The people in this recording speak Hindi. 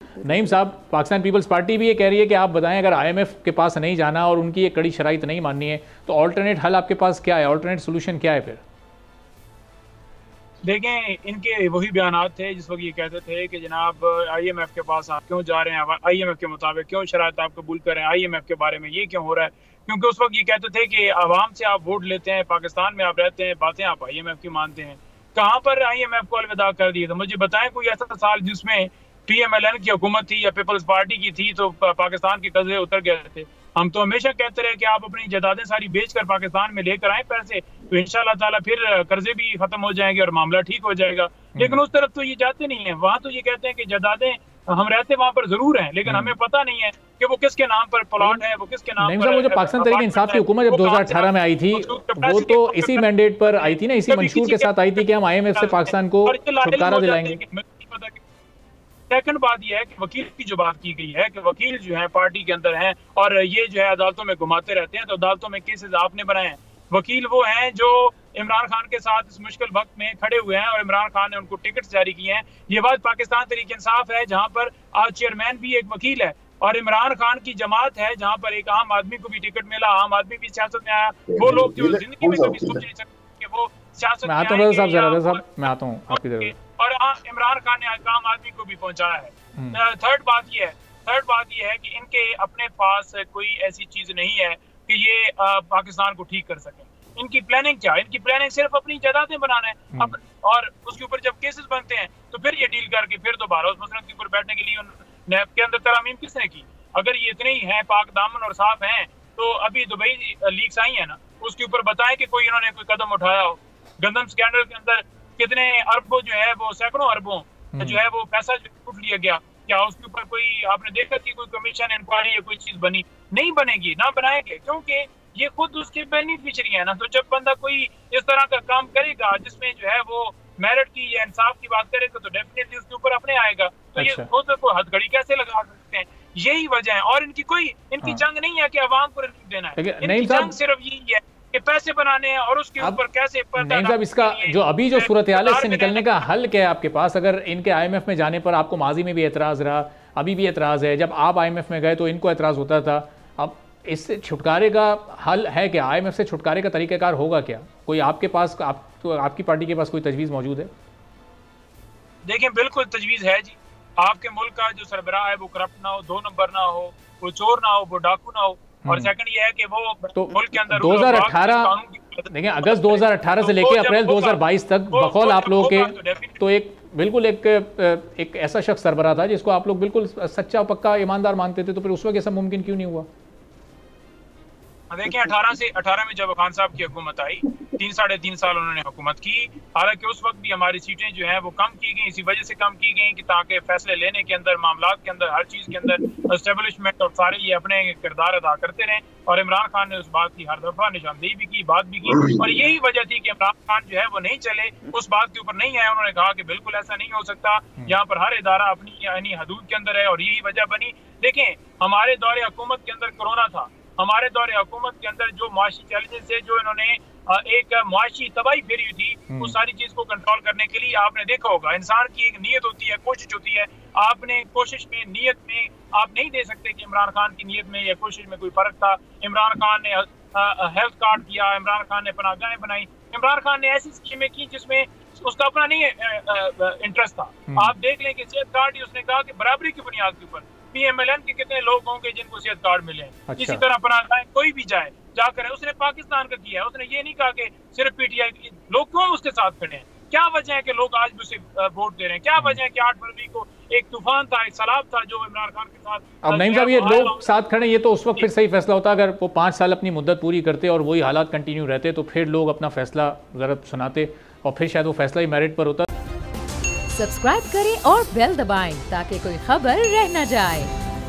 नईम साहब, पाकिस्तान पीपल्स पार्टी भी ये कह रही है कि आप बताएं, अगर आईएमएफ के पास नहीं जाना और उनकी एक कड़ी शराइत नहीं माननी है तो ऑल्टरनेट हल आपके पास क्या है, ऑल्टरनेट सोल्यूशन क्या है फिर? देखें, इनके वही बयानात थे जिस वक्त ये कहते थे कि जनाब आईएमएफ के पास आप क्यों जा रहे हैं, आईएमएफ के मुताबिक क्यों शराइत आप कबूल कर रहे हैं, आईएमएफ के बारे में ये क्यों हो रहा है। क्योंकि उस वक्त ये कहते थे कि आवाम से आप वोट लेते हैं, पाकिस्तान में आप रहते हैं, बातें आप आईएमएफ की मानते हैं। कहाँ पर आईएमएफ को अलविदा कर दिया? तो मुझे बताएं कोई ऐसा साल जिसमें पीएमएलएन की हुकूमत थी या पीपल्स पार्टी की थी तो पाकिस्तान के कर्जे उतर गए थे। हम तो हमेशा कहते रहे कि आप अपनी जायदादें सारी बेचकर पाकिस्तान में लेकर आए पैसे, तो इंशाल्लाह ताला फिर कर्जे भी खत्म हो जाएंगे और मामला ठीक हो जाएगा। लेकिन उस तरफ तो ये जाते नहीं है। वहां तो ये कहते हैं कि जायदादें हम रहते वहां पर जरूर हैं, लेकिन हमें पता नहीं है कि वो किसके नाम पर प्लॉट है, वो किसके नाम पर। वो जो पाकिस्तान तहरीक इंसाफ की हुकूमत जब 2018 में आई थी, वो तो इसी मैंडेट पर आई थी ना, इसी मंशूर के साथ आई थी कि हम आईएमएफ से पाकिस्तान को छुटकारा दिलाएंगे। सेकंड बात यह है कि वकील की जो बात की गई है कि वकील जो है पार्टी के अंदर हैं और ये जो है अदालतों में घुमाते रहते हैं, तो अदालतों में केसेस आपने बनाए हैं। वकील वो हैं जो इमरान खान के साथ इस मुश्किल वक्त में खड़े हुए हैं और इमरान खान ने उनको टिकट जारी किए हैं। ये बात पाकिस्तान तहरीक इंसाफ है जहां पर आज चेयरमैन भी एक वकील है, और इमरान खान की जमात है जहां पर एक आम आदमी को भी टिकट मिला, आम आदमी भी सियासत में आया। वो लोग जो जिंदगी में कभी सोच नहीं सकते कि वो सियासत में आएंगे। मैं आता हूं आपकी तरफ। और इमरान खान ने आम आदमी को भी पहुंचाया है। थर्ड बात यह है कि इनके अपने पास कोई ऐसी चीज नहीं है कि ये पाकिस्तान को ठीक कर सके। इनकी प्लानिंग क्या है? इनकी प्लानिंग सिर्फ अपनी जायदादें बनाना है और उसके ऊपर जब केसेस बनते हैं तो फिर ये डील करके फिर दोबारा उस मसले के ऊपर बैठने के लिए नैब के अंदर तरमीम किसने की? अगर ये इतने ही हैं पाक दामन और साफ हैं तो अभी दुबई लीक्स आई है ना, उसके ऊपर बताएं कि कोई इन्होंने कोई कदम उठाया हो। गंदम स्कैंडल के अंदर कितने अरबों जो है वो सैकड़ों अरबों जो है वो पैसा लूट लिया गया, क्या उसके ऊपर कोई आपने देखा कि कोई कमीशन इंक्वायरी या कोई चीज बनी? नहीं बनेगी, ना बनाएंगे, क्योंकि ये खुद उसके बेनिफिशियरी है ना। तो जब बंदा कोई इस तरह का काम करेगा जिसमें जो है वो मेरिट की या इंसाफ की बात करेगा तो डेफिनेटली उसके ऊपर अपने आएगा। तो ये खुद को हथकड़ी कैसे लगा सकते हैं? यही वजह है। और इनकी जंग नहीं है कि अवाम को रिलीफ देना है, इनकी जंग सिर्फ यही है कि पैसे बनाने हैं और उसके ऊपर कैसे। नहीं साहब, इसका जो अभी जो सूरत हाल है इससे निकलने का हल क्या है आपके पास? अगर इनके आईएमएफ में जाने पर आपको माजी में भी एतराज रहा, अभी भी एतराज है, जब आप आईएमएफ में गए तो इनको एतराज होता था, अब इससे छुटकारे का हल है क्या? आईएमएफ से छुटकारे का तरीक़ाकार होगा क्या? कोई आपके पास आपकी पार्टी के पास कोई तजवीज़ मौजूद है? देखिए, बिल्कुल तजवीज़ है जी। आपके मुल्क का जो सरबराह है वो करप्ट ना हो, 2 नंबर ना हो, वो चोर ना हो, वो डाकू ना हो। और सेकंड ये है कि वो तो मुल्क के अंदर 2018 देखिए, अगस्त 2018 से लेकर अप्रैल 2022 तक बकौल आप लोगों के तो बिल्कुल एक ऐसा शख्स सरबराह था जिसको आप लोग बिल्कुल सच्चा पक्का ईमानदार मानते थे, तो फिर उस वक्त ऐसा मुमकिन क्यों नहीं हुआ? देखिए, 18 में जब खान साहब की हुकूमत आई, 3-3.5 साल उन्होंने हुकूमत की। हालांकि उस वक्त भी हमारी सीटें जो हैं वो कम की गई, इसी वजह से कम की गई कि ताकि फैसले लेने के अंदर, मामलात के अंदर, हर चीज के अंदर एस्टेब्लिशमेंट और सारे ये अपने किरदार अदा करते रहें। और इमरान खान ने उस बात की हर दफा निशानदेही भी की, बात भी की, और यही वजह थी कि इमरान खान जो है वो नहीं चले, उस बात के ऊपर नहीं आए। उन्होंने कहा कि बिल्कुल ऐसा नहीं हो सकता, यहाँ पर हर इदारा अपनी यानी हदूद के अंदर है, और यही वजह बनी। देखें, हमारे दौरे हुकूमत के अंदर कोरोना था, हमारे दौरे हुकूमत के अंदर जो मुआशी चैलेंजेस है, जो इन्होंने एक मुआशी तबाही फेरी थी, उस सारी चीज को कंट्रोल करने के लिए आपने देखा होगा इंसान की एक नीयत होती है, कोशिश होती है। आपने कोशिश में, नीयत में आप नहीं दे सकते कि इमरान खान की नीयत में या कोशिश में कोई फर्क था। इमरान खान ने हेल्थ कार्ड किया, इमरान खान ने पनाहगाहें बनाई, इमरान खान ने ऐसी स्कीमें की जिसमें उसका अपना नहीं इंटरेस्ट था। आप देख लें कि सेहत कार्ड ही उसने कहा कि बराबरी की बुनियाद के ऊपर पीएमएलएन के कितने लोग होंगे जिनको सेहत कार्ड मिले। इसी तरह पनाहगाहें कोई भी जाए जाकर, उसने पाकिस्तान का किया है। उसने ये नहीं कहा कि सिर्फ पीटीआई लोग क्यों उसके साथ खड़े हैं। क्या वजह है कि लोग आज भी उसे वोट दे रहे हैं? क्या वजह है कि 8 फरवरी को एक तूफान था, एक सैलाब था जो इमरान खान के साथ। अब नहीं साहब, ये लोग साथ खड़े, ये तो उस वक्त फिर सही फैसला होता। अगर वो 5 साल अपनी मुद्दत पूरी करते और वही हालात कंटिन्यू रहते तो फिर लोग अपना फैसला जरा सुनाते और फिर शायद वो फैसला ही मेरिट पर होता। सब्सक्राइब करें और बेल दबाएं ताकि कोई खबर रह न जाए।